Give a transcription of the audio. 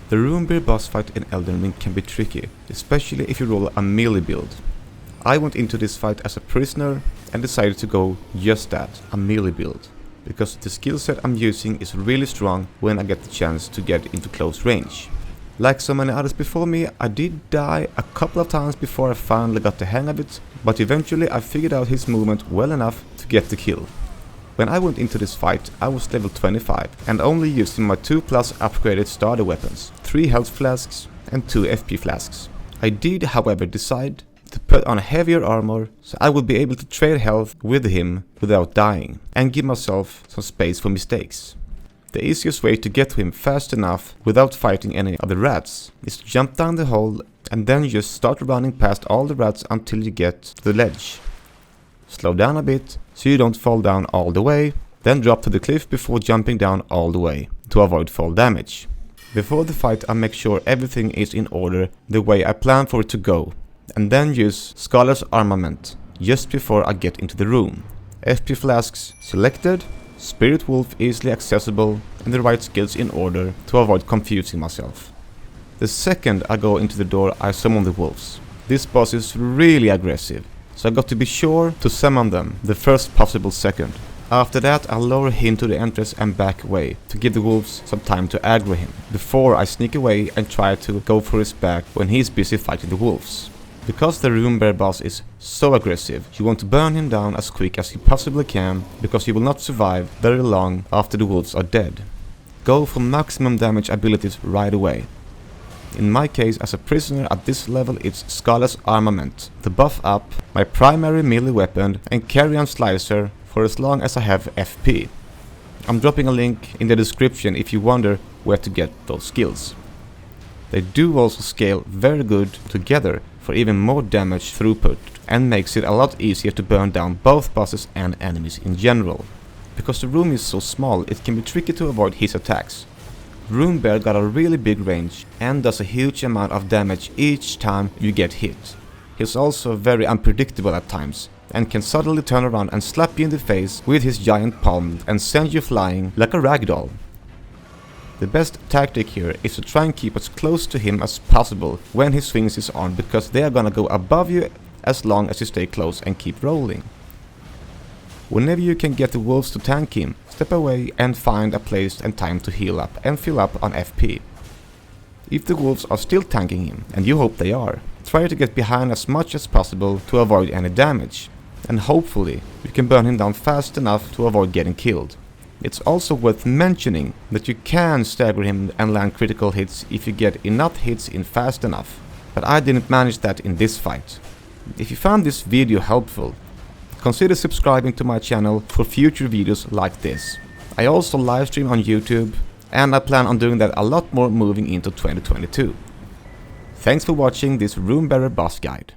The Runebear Boss fight in Elden Ring can be tricky, especially if you roll a melee build. I went into this fight as a prisoner and decided to go just that, a melee build, because the skill set I'm using is really strong when I get the chance to get into close range. Like so many others before me, I did die a couple of times before I finally got the hang of it, but eventually I figured out his movement well enough to get the kill. When I went into this fight, I was level 25 and only using my 2+ upgraded starter weapons, 3 health flasks and 2 FP flasks. I did, however, decide to put on heavier armor so I would be able to trade health with him without dying and give myself some space for mistakes. The easiest way to get to him fast enough without fighting any of the rats is to jump down the hole and then just start running past all the rats until you get to the ledge. Slow down a bit so you don't fall down all the way, then drop to the cliff before jumping down all the way to avoid fall damage. Before the fight I make sure everything is in order the way I plan for it to go, and then use Scholar's Armament just before I get into the room. FP flasks selected, Spirit Wolf easily accessible, and the right skills in order to avoid confusing myself. The second I go into the door I summon the wolves. This boss is really aggressive, so I got to be sure to summon them the first possible second. After that I lower him to the entrance and back away to give the wolves some time to aggro him, before I sneak away and try to go for his back when he's busy fighting the wolves. Because the Runebear Boss is so aggressive, you want to burn him down as quick as you possibly can, because he will not survive very long after the wolves are dead. Go for maximum damage abilities right away. In my case, as a prisoner at this level, it's Scholar's Armament to buff up my primary melee weapon and carry-on slicer for as long as I have FP. I'm dropping a link in the description if you wonder where to get those skills. They do also scale very good together for even more damage throughput and makes it a lot easier to burn down both bosses and enemies in general. Because the room is so small, it can be tricky to avoid his attacks. Runebear got a really big range and does a huge amount of damage each time you get hit. He's also very unpredictable at times and can suddenly turn around and slap you in the face with his giant palm and send you flying like a ragdoll. The best tactic here is to try and keep as close to him as possible when he swings his arm, because they are gonna go above you as long as you stay close and keep rolling. Whenever you can get the wolves to tank him, step away and find a place and time to heal up and fill up on FP. If the wolves are still tanking him, and you hope they are, try to get behind as much as possible to avoid any damage, and hopefully you can burn him down fast enough to avoid getting killed. It's also worth mentioning that you can stagger him and land critical hits if you get enough hits in fast enough, but I didn't manage that in this fight. If you found this video helpful, consider subscribing to my channel for future videos like this. I also livestream on YouTube, and I plan on doing that a lot more moving into 2022. Thanks for watching this Runebear Boss guide.